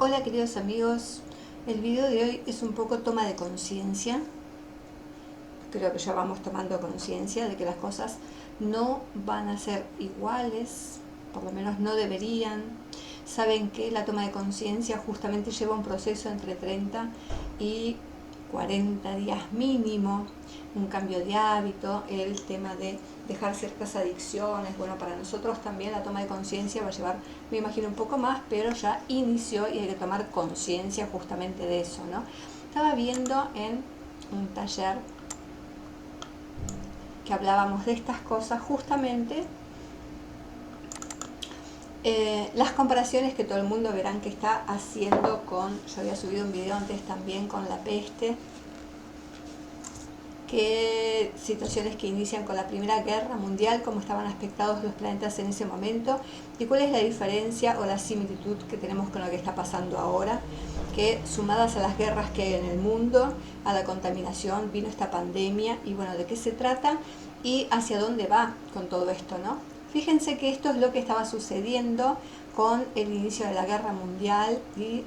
Hola queridos amigos, el video de hoy es un poco toma de conciencia. Creo que ya vamos tomando conciencia de que las cosas no van a ser iguales, por lo menos no deberían. Saben que la toma de conciencia justamente lleva un proceso entre 30 y 40 días mínimo, un cambio de hábito, el tema de dejar ciertas adicciones. Bueno, para nosotros también la toma de conciencia va a llevar, me imagino, un poco más, pero ya inició y hay que tomar conciencia justamente de eso, ¿no? Estaba viendo en un taller que hablábamos de estas cosas justamente, las comparaciones que todo el mundo verán que está haciendo con, yo había subido un video antes también con la peste, qué situaciones que inician con la Primera Guerra Mundial, cómo estaban aspectados los planetas en ese momento y cuál es la diferencia o la similitud que tenemos con lo que está pasando ahora, que sumadas a las guerras que hay en el mundo, a la contaminación, vino esta pandemia y bueno, de qué se trata y hacia dónde va con todo esto, ¿no? Fíjense que esto es lo que estaba sucediendo con el inicio de la Guerra Mundial y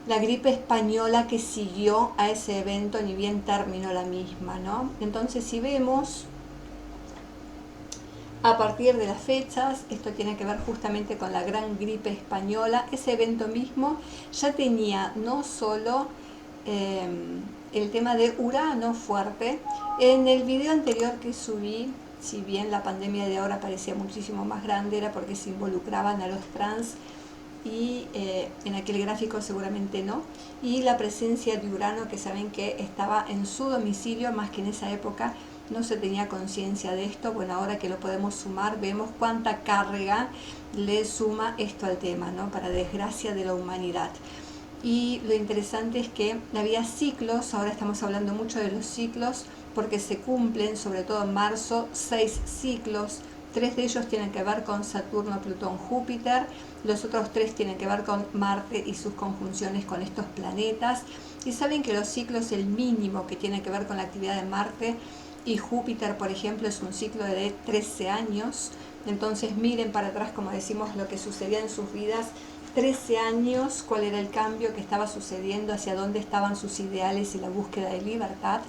la gripe española que siguió a ese evento, ni bien terminó la misma, ¿no? Entonces, si vemos a partir de las fechas, esto tiene que ver justamente con la gran gripe española, ese evento mismo ya tenía no solo el tema de Urano fuerte. En el video anterior que subí, si bien la pandemia de ahora parecía muchísimo más grande, era porque se involucraban a los trans y en aquel gráfico seguramente no, y la presencia de Urano, que saben que estaba en su domicilio, más que en esa época no se tenía conciencia de esto. Bueno, ahora que lo podemos sumar, vemos cuánta carga le suma esto al tema, ¿no? Para desgracia de la humanidad. Y lo interesante es que había ciclos, ahora estamos hablando mucho de los ciclos, porque se cumplen, sobre todo en marzo, 6 ciclos. 3 de ellos tienen que ver con Saturno, Plutón, Júpiter. Los otros 3 tienen que ver con Marte y sus conjunciones con estos planetas. Y saben que los ciclos, el mínimo que tiene que ver con la actividad de Marte y Júpiter, por ejemplo, es un ciclo de 13 años. Entonces miren para atrás, como decimos, lo que sucedía en sus vidas. 13 años, cuál era el cambio que estaba sucediendo, hacia dónde estaban sus ideales y la búsqueda de libertad.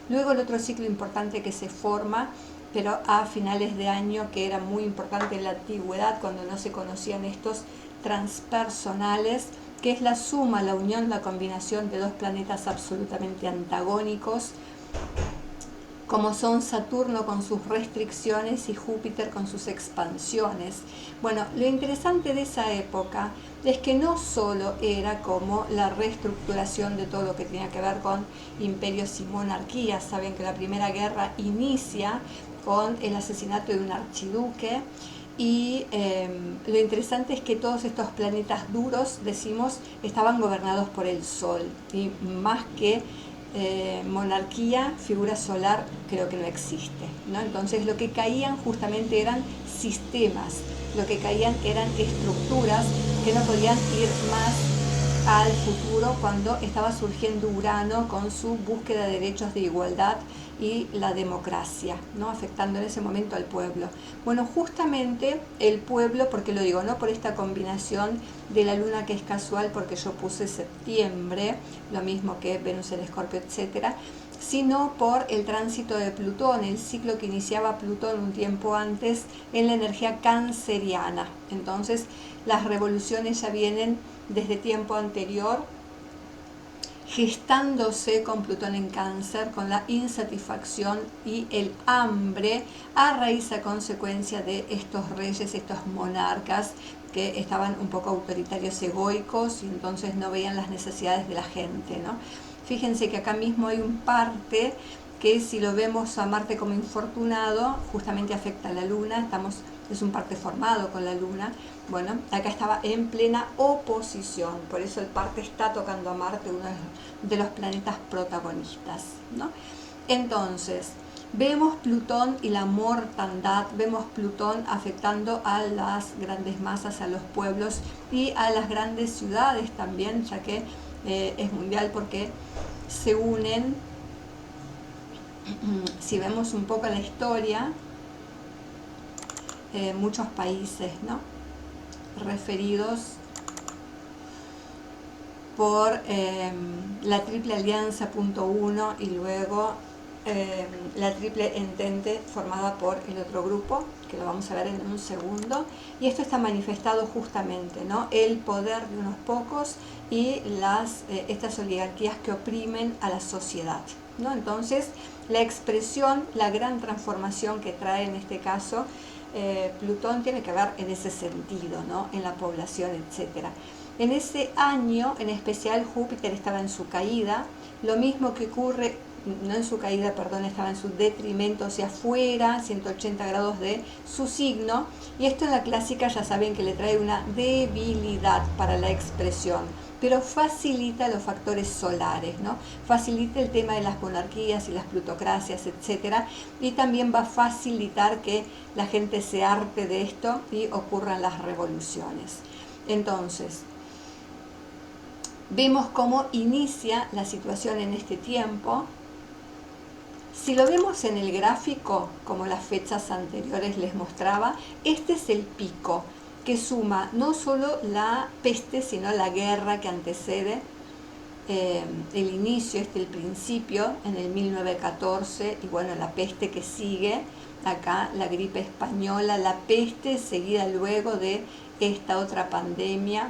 Luego el otro ciclo importante que se forma, pero a finales de año, que era muy importante en la antigüedad, cuando no se conocían estos transpersonales, que es la suma, la unión, la combinación de dos planetas absolutamente antagónicos, como son Saturno con sus restricciones y Júpiter con sus expansiones. Bueno, lo interesante de esa época es que no solo era como la reestructuración de todo lo que tenía que ver con imperios y monarquías. Saben que la Primera Guerra inicia con el asesinato de un archiduque, y lo interesante es que todos estos planetas duros, decimos, estaban gobernados por el Sol, y más que monarquía, figura solar, creo que no existe, ¿no? Entonces lo que caían justamente eran sistemas, lo que caían eran estructuras que no podían ir más al futuro, cuando estaba surgiendo Urano con su búsqueda de derechos de igualdad y la democracia, ¿no? Afectando en ese momento al pueblo. Bueno, justamente el pueblo, porque lo digo, no por esta combinación de la luna que es casual, porque yo puse septiembre, lo mismo que Venus en Escorpio, etcétera, sino por el tránsito de Plutón, el ciclo que iniciaba Plutón un tiempo antes en la energía canceriana. Entonces las revoluciones ya vienen desde tiempo anterior, gestándose con Plutón en Cáncer, con la insatisfacción y el hambre a raíz, a consecuencia de estos reyes, estos monarcas que estaban un poco autoritarios, egoicos, y entonces no veían las necesidades de la gente, ¿no? Fíjense que acá mismo hay un parte que, si lo vemos a Marte como infortunado, justamente afecta a la Luna. Es un parte formado con la Luna. Bueno, acá estaba en plena oposición, por eso el parte está tocando a Marte, uno de los planetas protagonistas, ¿no? Entonces, vemos Plutón y la mortandad, vemos Plutón afectando a las grandes masas, a los pueblos y a las grandes ciudades también, ya que es mundial, porque se unen. Si vemos un poco la historia, muchos países, ¿no?, referidos por la Triple Alianza .1 y luego la Triple Entente formada por el otro grupo, que lo vamos a ver en un segundo. Y esto está manifestado justamente, ¿no? El poder de unos pocos y estas oligarquías que oprimen a la sociedad, ¿no? Entonces, la expresión, la gran transformación que trae en este caso Plutón tiene que ver en ese sentido, ¿no? En la población, etc. En ese año, en especial, Júpiter estaba en su caída, lo mismo que ocurre, no en su caída, perdón, estaba en su detrimento, o sea, fuera, 180 grados de su signo, y esto en la clásica ya saben que le trae una debilidad para la expresión, pero facilita los factores solares, ¿no? Facilita el tema de las monarquías y las plutocracias, etcétera, y también va a facilitar que la gente se harte de esto y ocurran las revoluciones. Entonces, vemos cómo inicia la situación en este tiempo. Si lo vemos en el gráfico, como las fechas anteriores les mostraba, este es el pico que suma no solo la peste, sino la guerra que antecede el inicio, el principio, en el 1914, y bueno, la peste que sigue, acá la gripe española, la peste seguida luego de esta otra pandemia.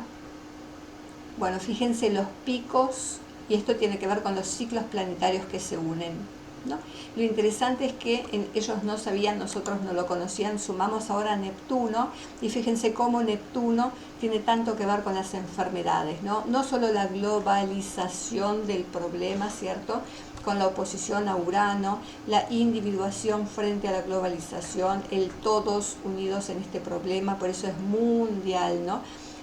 Bueno, fíjense los picos, y esto tiene que ver con los ciclos planetarios que se unen, ¿no? Lo interesante es que ellos no sabían, nosotros no lo conocían, sumamos ahora a Neptuno, y fíjense cómo Neptuno tiene tanto que ver con las enfermedades, ¿no? No solo la globalización del problema, ¿cierto?, con la oposición a Urano, la individuación frente a la globalización, el todos unidos en este problema, por eso es mundial, ¿no?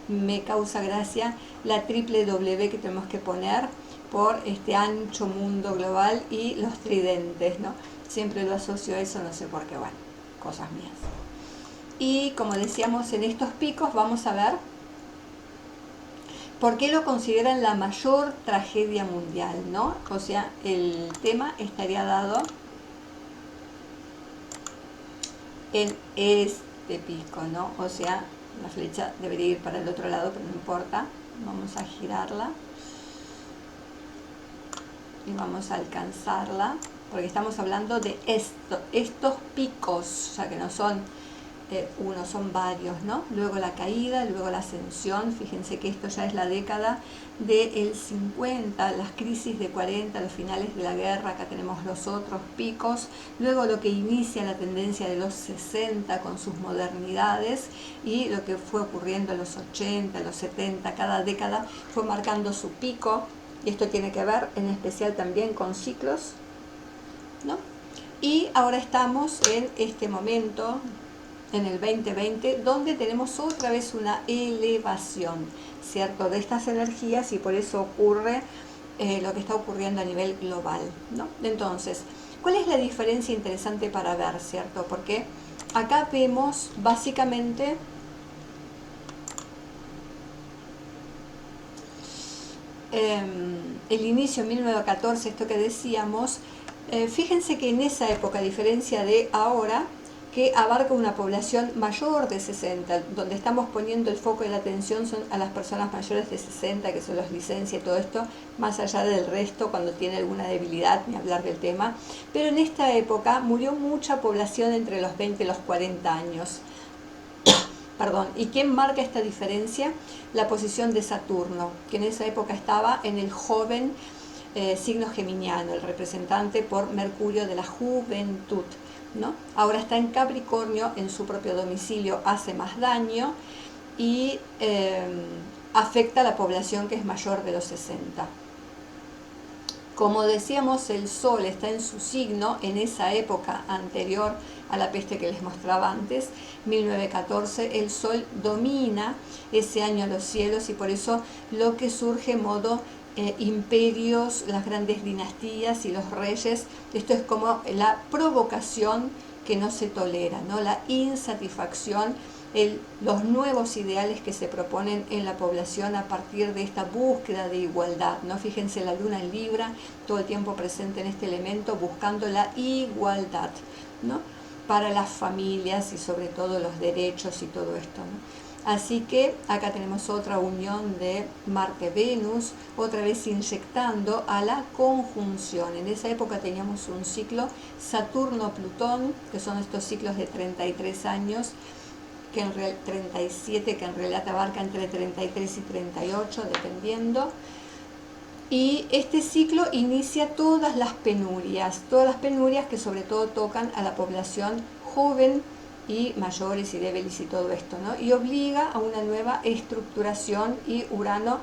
Me causa gracia la triple W que tenemos que poner por este ancho mundo global y los tridentes, ¿no? Siempre lo asocio a eso, no sé por qué, bueno, cosas mías. Y como decíamos, en estos picos vamos a ver por qué lo consideran la mayor tragedia mundial, ¿no? O sea, el tema estaría dado en este pico, ¿no? O sea, la flecha debería ir para el otro lado, pero no importa. Vamos a girarla y vamos a alcanzarla, porque estamos hablando de estos picos, o sea que no son uno, son varios, ¿no? Luego la caída, luego la ascensión. Fíjense que esto ya es la década del 50, las crisis de 40, los finales de la guerra, acá tenemos los otros picos, luego lo que inicia la tendencia de los 60 con sus modernidades y lo que fue ocurriendo en los 80, los 70, cada década fue marcando su pico, y esto tiene que ver en especial también con ciclos, ¿no? Y ahora estamos en este momento, en el 2020, donde tenemos otra vez una elevación, ¿cierto?, de estas energías, y por eso ocurre lo que está ocurriendo a nivel global, ¿no? Entonces, ¿cuál es la diferencia interesante para ver, ¿cierto? Porque acá vemos básicamente el inicio en 1914, esto que decíamos. Fíjense que en esa época, a diferencia de ahora, que abarca una población mayor de 60, donde estamos poniendo el foco de la atención son a las personas mayores de 60, que se los licencia y todo esto, más allá del resto, cuando tiene alguna debilidad, ni hablar del tema. Pero en esta época murió mucha población entre los 20 y los 40 años. Perdón. ¿Y quién marca esta diferencia? La posición de Saturno, que en esa época estaba en el joven signo geminiano, el representante por Mercurio de la juventud, ¿no? Ahora está en Capricornio, en su propio domicilio, hace más daño y afecta a la población que es mayor de los 60. Como decíamos, el Sol está en su signo en esa época anterior a la peste que les mostraba antes, 1914, el Sol domina ese año los cielos, y por eso lo que surge en modo imperios, las grandes dinastías y los reyes, esto es como la provocación que no se tolera, ¿no? La insatisfacción, los nuevos ideales que se proponen en la población a partir de esta búsqueda de igualdad, ¿no? Fíjense la luna en Libra, todo el tiempo presente en este elemento, buscando la igualdad, ¿no?, para las familias y sobre todo los derechos y todo esto, ¿no? Así que acá tenemos otra unión de Marte-Venus, otra vez inyectando a la conjunción. En esa época teníamos un ciclo Saturno-Plutón, que son estos ciclos de 33 años, 37, que en realidad abarca entre 33 y 38, dependiendo. Y este ciclo inicia todas las penurias que sobre todo tocan a la población joven y mayores y débiles y todo esto, ¿no? Y obliga a una nueva estructuración, y Urano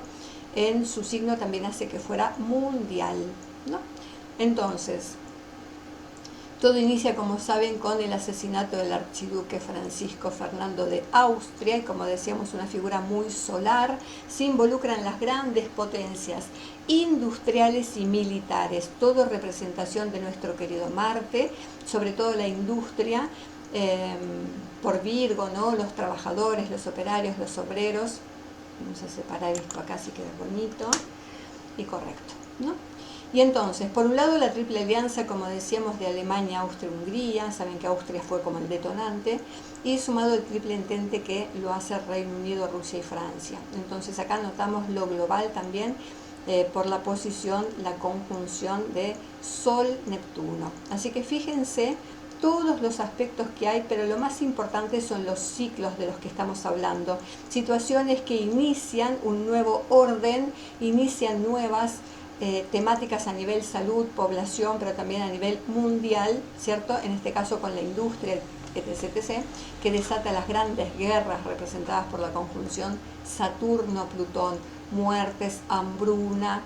en su signo también hace que fuera mundial, ¿no? Entonces, todo inicia, como saben, con el asesinato del archiduque Francisco Fernando de Austria, y como decíamos, una figura muy solar. Se involucran las grandes potencias industriales y militares, todo representación de nuestro querido Marte, sobre todo la industria, por Virgo, ¿no? Los trabajadores, los operarios, los obreros. Vamos a separar esto acá, así queda bonito y correcto, ¿no? Y entonces, por un lado, la Triple Alianza, como decíamos, de Alemania, Austria, Hungría. Saben que Austria fue como el detonante, y sumado el Triple Entente que lo hace Reino Unido, Rusia y Francia. Entonces acá notamos lo global también, por la posición, la conjunción de Sol-Neptuno. Así que fíjense todos los aspectos que hay, pero lo más importante son los ciclos de los que estamos hablando. Situaciones que inician un nuevo orden, inician nuevas temáticas a nivel salud, población, pero también a nivel mundial, ¿cierto? En este caso con la industria, etc., que desata las grandes guerras representadas por la conjunción Saturno-Plutón, muertes, hambruna,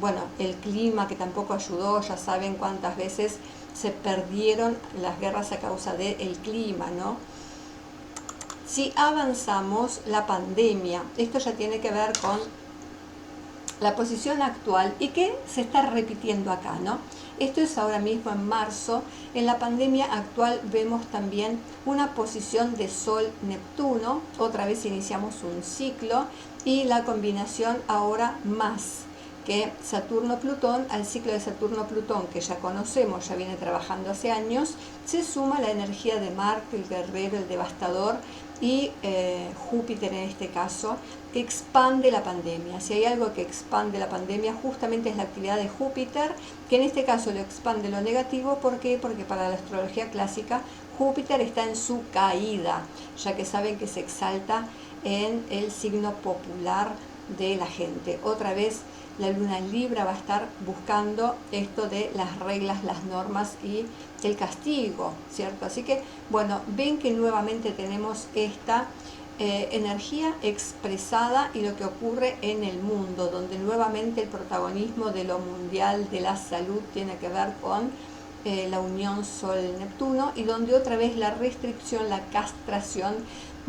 bueno, el clima que tampoco ayudó. Ya saben cuántas veces se perdieron las guerras a causa del clima, ¿no? Si avanzamos, la pandemia, esto ya tiene que ver con la posición actual y que se está repitiendo acá, ¿no? Esto es ahora mismo en marzo. En la pandemia actual vemos también una posición de Sol-Neptuno, otra vez iniciamos un ciclo, y la combinación ahora más que Saturno-Plutón, al ciclo de Saturno-Plutón que ya conocemos, ya viene trabajando hace años, se suma la energía de Marte, el guerrero, el devastador, y Júpiter en este caso, que expande la pandemia. Si hay algo que expande la pandemia, justamente es la actividad de Júpiter, que en este caso lo expande lo negativo. ¿Por qué? Porque para la astrología clásica Júpiter está en su caída, ya que saben que se exalta en el signo popular de la gente. Otra vez la luna en Libra va a estar buscando esto de las reglas, las normas y el castigo, ¿cierto? Así que, bueno, ven que nuevamente tenemos esta energía expresada, y lo que ocurre en el mundo, donde nuevamente el protagonismo de lo mundial, de la salud, tiene que ver con la unión Sol-Neptuno, y donde otra vez la restricción, la castración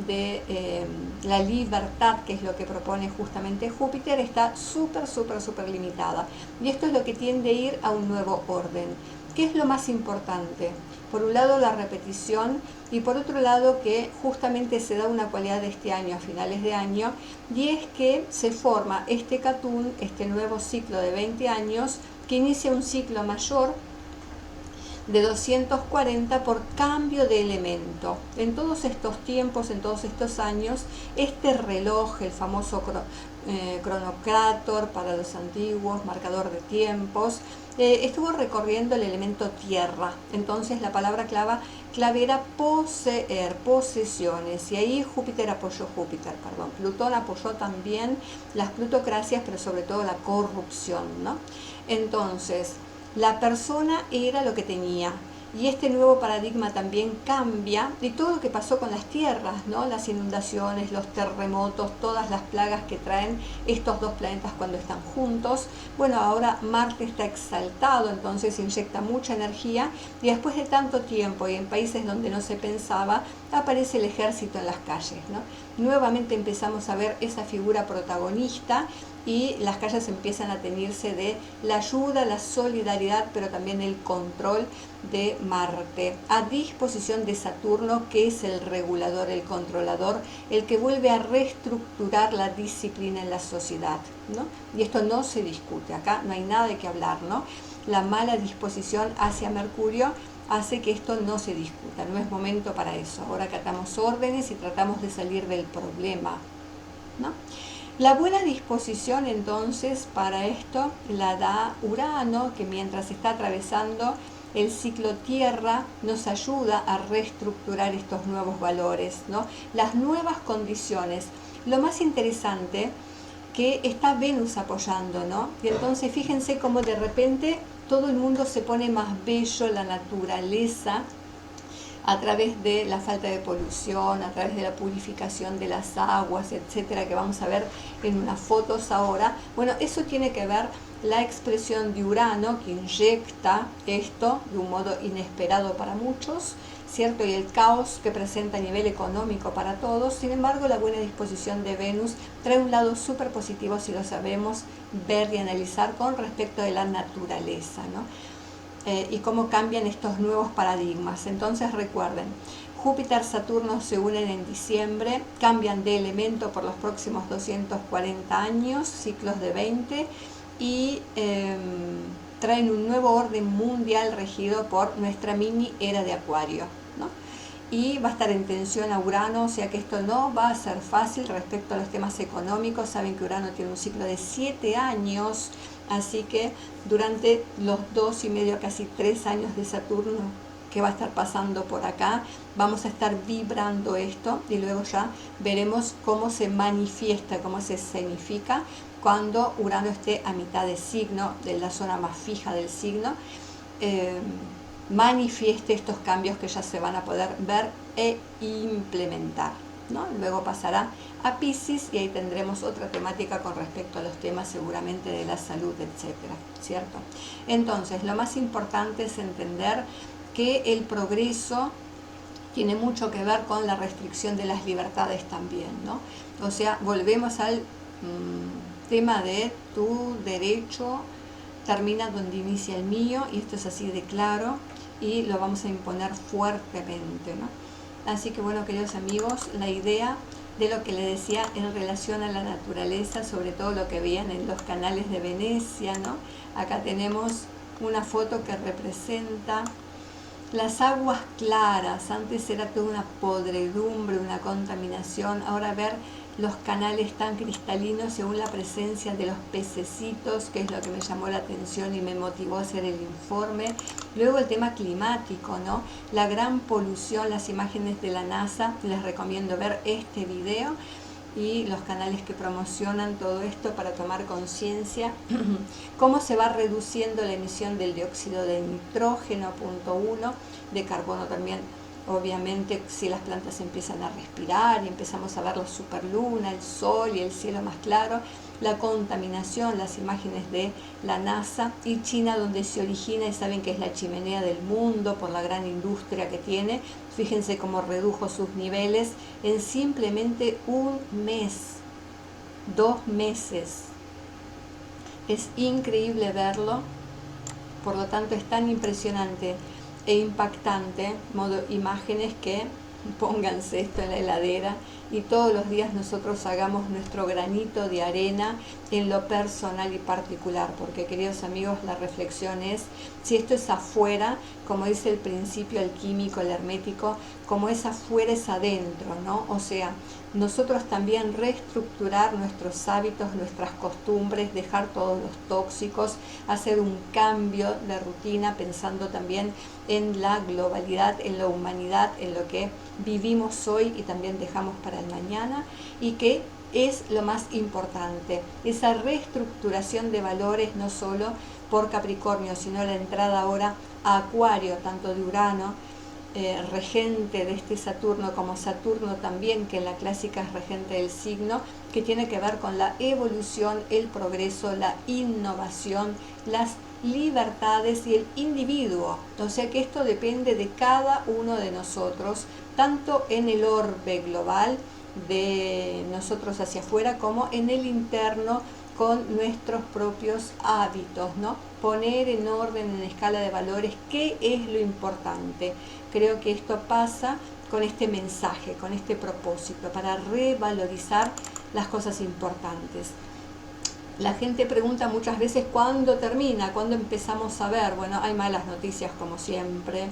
de la libertad, que es lo que propone justamente Júpiter, está súper limitada. Y esto es lo que tiende a ir a un nuevo orden. ¿Qué es lo más importante? Por un lado, la repetición, y por otro lado, que justamente se da una cualidad de este año, a finales de año, y es que se forma este Catún, este nuevo ciclo de 20 años, que inicia un ciclo mayor de 240 por cambio de elemento. En todos estos tiempos, en todos estos años, este reloj, el famoso cronocrátor para los antiguos, marcador de tiempos, estuvo recorriendo el elemento tierra. Entonces la palabra clave era poseer, posesiones, y ahí Plutón apoyó también las plutocracias, pero sobre todo la corrupción, ¿no? Entonces, la persona era lo que tenía, y este nuevo paradigma también cambia, y todo lo que pasó con las tierras, ¿no? Las inundaciones, los terremotos, todas las plagas que traen estos dos planetas cuando están juntos. Bueno, ahora Marte está exaltado, entonces inyecta mucha energía, y después de tanto tiempo y en países donde no se pensaba, aparece el ejército en las calles, ¿no? Nuevamente empezamos a ver esa figura protagonista, y las calles empiezan a teñirse de la ayuda, la solidaridad, pero también el control de Marte, a disposición de Saturno, que es el regulador, el controlador, el que vuelve a reestructurar la disciplina en la sociedad, ¿no? Y esto no se discute, acá no hay nada de qué hablar, ¿no? La mala disposición hacia Mercurio hace que esto no se discuta, no es momento para eso. Ahora acatamos órdenes y tratamos de salir del problema, ¿no? La buena disposición entonces para esto la da Urano, que mientras está atravesando el ciclo Tierra nos ayuda a reestructurar estos nuevos valores, ¿no? Las nuevas condiciones. Lo más interesante que está Venus apoyando, ¿no? Y entonces fíjense cómo de repente todo el mundo se pone más bello, la naturaleza, a través de la falta de polución, a través de la purificación de las aguas, etcétera, que vamos a ver en unas fotos ahora. Bueno, eso tiene que ver la expresión de Urano, que inyecta esto de un modo inesperado para muchos, ¿cierto? Y el caos que presenta a nivel económico para todos. Sin embargo, la buena disposición de Venus trae un lado súper positivo si lo sabemos ver y analizar con respecto de la naturaleza, ¿no? Y cómo cambian estos nuevos paradigmas. Entonces recuerden, Júpiter, Saturno se unen en diciembre, cambian de elemento por los próximos 240 años, ciclos de 20, y traen un nuevo orden mundial regido por nuestra mini era de Acuario, ¿no? Y va a estar en tensión a Urano, o sea que esto no va a ser fácil respecto a los temas económicos. Saben que Urano tiene un ciclo de 7 años, así que durante los 2,5, casi 3 años de Saturno que va a estar pasando por acá, vamos a estar vibrando esto y luego ya veremos cómo se manifiesta, cómo se escenifica cuando Urano esté a mitad de signo, de la zona más fija del signo, manifieste estos cambios que ya se van a poder ver e implementar, ¿no? Luego pasará a Piscis y ahí tendremos otra temática con respecto a los temas seguramente de la salud, etcétera, ¿cierto? Entonces, lo más importante es entender que el progreso tiene mucho que ver con la restricción de las libertades también, ¿no? O sea, volvemos al tema de tu derecho termina donde inicia el mío, y esto es así de claro, y lo vamos a imponer fuertemente, ¿no? Así que bueno, queridos amigos, la idea de lo que les decía en relación a la naturaleza, sobre todo lo que veían en los canales de Venecia, ¿no? Acá tenemos una foto que representa las aguas claras. Antes era toda una podredumbre, una contaminación. Ahora ver los canales tan cristalinos según la presencia de los pececitos, que es lo que me llamó la atención y me motivó a hacer el informe. Luego el tema climático, ¿no? La gran polución, las imágenes de la NASA, les recomiendo ver este video y los canales que promocionan todo esto para tomar conciencia cómo se va reduciendo la emisión del dióxido de nitrógeno, punto 1, de carbono también. Obviamente, si las plantas empiezan a respirar y empezamos a ver la superluna, el sol y el cielo más claro, la contaminación, las imágenes de la NASA y China, donde se origina, y saben que es la chimenea del mundo por la gran industria que tiene. Fíjense cómo redujo sus niveles en simplemente un mes, 2 meses. Es increíble verlo, por lo tanto es tan impresionante e impactante, modo imágenes, que pónganse esto en la heladera y todos los días nosotros hagamos nuestro granito de arena en lo personal y particular, porque queridos amigos, la reflexión es, si esto es afuera, como dice el principio alquímico, el hermético, como es afuera es adentro, ¿no? O sea, nosotros también reestructurar nuestros hábitos, nuestras costumbres, dejar todos los tóxicos, hacer un cambio de rutina pensando también en la globalidad, en la humanidad, en lo que vivimos hoy y también dejamos para el mañana, y que es lo más importante, esa reestructuración de valores, no solo por Capricornio, sino la entrada ahora a Acuario, tanto de Urano, regente de este Saturno, como Saturno también, que en la clásica es regente del signo, que tiene que ver con la evolución, el progreso, la innovación, las libertades y el individuo. O sea que esto depende de cada uno de nosotros, tanto en el orbe global de nosotros hacia afuera, como en el interno con nuestros propios hábitos, ¿no? Poner en orden, en escala de valores, qué es lo importante. Creo que esto pasa con este mensaje, con este propósito, para revalorizar las cosas importantes. La gente pregunta muchas veces cuándo termina, cuándo empezamos a ver. Bueno, hay malas noticias como siempre.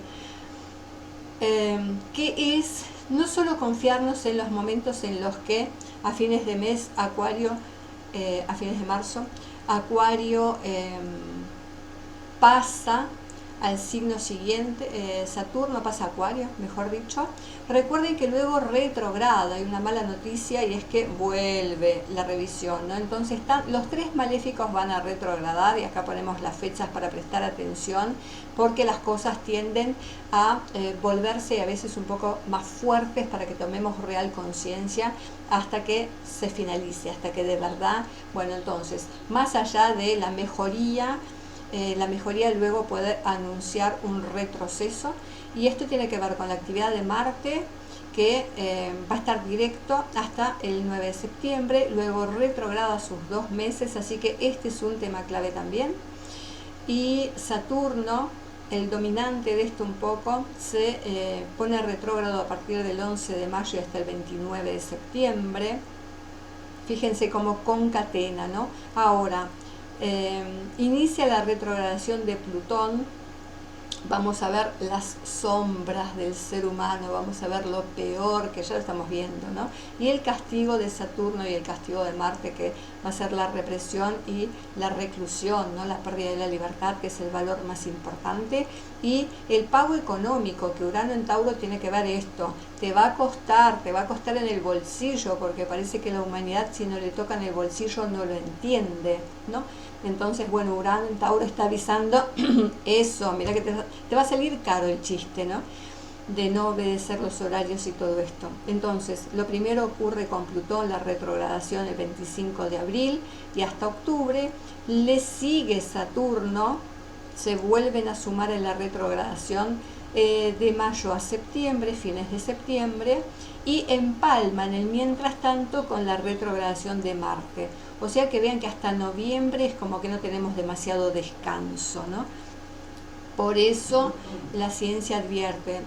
Que es no solo confiarnos en los momentos en los que a fines de mes Acuario, a fines de marzo, Acuario pasa al signo siguiente, Saturno pasa a Acuario, mejor dicho. Recuerden que luego retrograda, hay una mala noticia y es que vuelve la revisión, ¿no? Entonces los tres maléficos van a retrogradar y acá ponemos las fechas para prestar atención porque las cosas tienden a volverse a veces un poco más fuertes para que tomemos real conciencia hasta que se finalice, hasta que de verdad, bueno, entonces, más allá de la mejoría luego puede anunciar un retroceso y esto tiene que ver con la actividad de Marte que va a estar directo hasta el 9 de septiembre, luego retrograda sus 2 meses, así que este es un tema clave también. Y Saturno, el dominante de esto un poco, se pone retrógrado a partir del 11 de mayo hasta el 29 de septiembre. Fíjense cómo concatena, ¿no? Ahora, inicia la retrogradación de Plutón, vamos a ver las sombras del ser humano, vamos a ver lo peor que ya lo estamos viendo, ¿no? Y el castigo de Saturno y el castigo de Marte, que va a ser la represión y la reclusión, ¿no? La pérdida de la libertad, que es el valor más importante, y el pago económico, que Urano en Tauro tiene que ver esto, te va a costar en el bolsillo, porque parece que la humanidad si no le toca en el bolsillo no lo entiende, ¿no? Entonces, bueno, Urano en Tauro está avisando eso, mira que te va a salir caro el chiste, ¿no? De no obedecer los horarios y todo esto. Entonces, lo primero ocurre con Plutón, la retrogradación el 25 de abril y hasta octubre. Le sigue Saturno, se vuelven a sumar en la retrogradación de mayo a septiembre, fines de septiembre, y empalman el mientras tanto con la retrogradación de Marte. O sea que vean que hasta noviembre es como que no tenemos demasiado descanso, ¿no? Por eso la ciencia advierte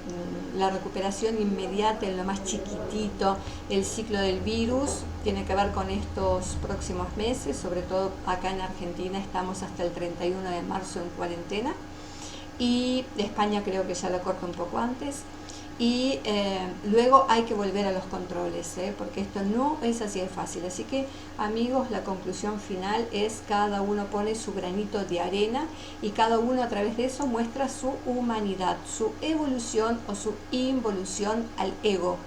la recuperación inmediata en lo más chiquitito, el ciclo del virus tiene que ver con estos próximos meses, sobre todo acá en Argentina estamos hasta el 31 de marzo en cuarentena y España creo que ya lo corta un poco antes. Y luego hay que volver a los controles, porque esto no es así de fácil. Así que, amigos, la conclusión final es cada uno pone su granito de arena y cada uno a través de eso muestra su humanidad, su evolución o su involución al ego.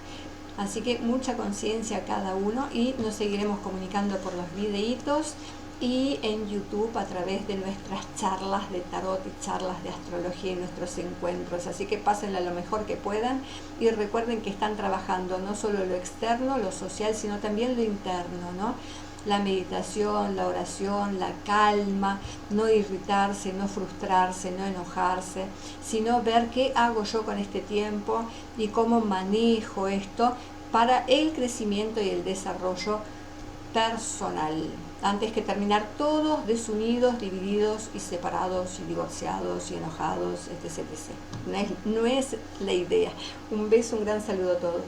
Así que mucha conciencia cada uno y nos seguiremos comunicando por los videitos y en YouTube a través de nuestras charlas de tarot y charlas de astrología y nuestros encuentros. Así que pásenla lo mejor que puedan y recuerden que están trabajando no solo lo externo, lo social, sino también lo interno, ¿no? La meditación, la oración, la calma, no irritarse, no frustrarse, no enojarse, sino ver qué hago yo con este tiempo y cómo manejo esto para el crecimiento y el desarrollo personal, antes que terminar todos desunidos, divididos y separados y divorciados y enojados, etc. No es la idea. Un beso, un gran saludo a todos.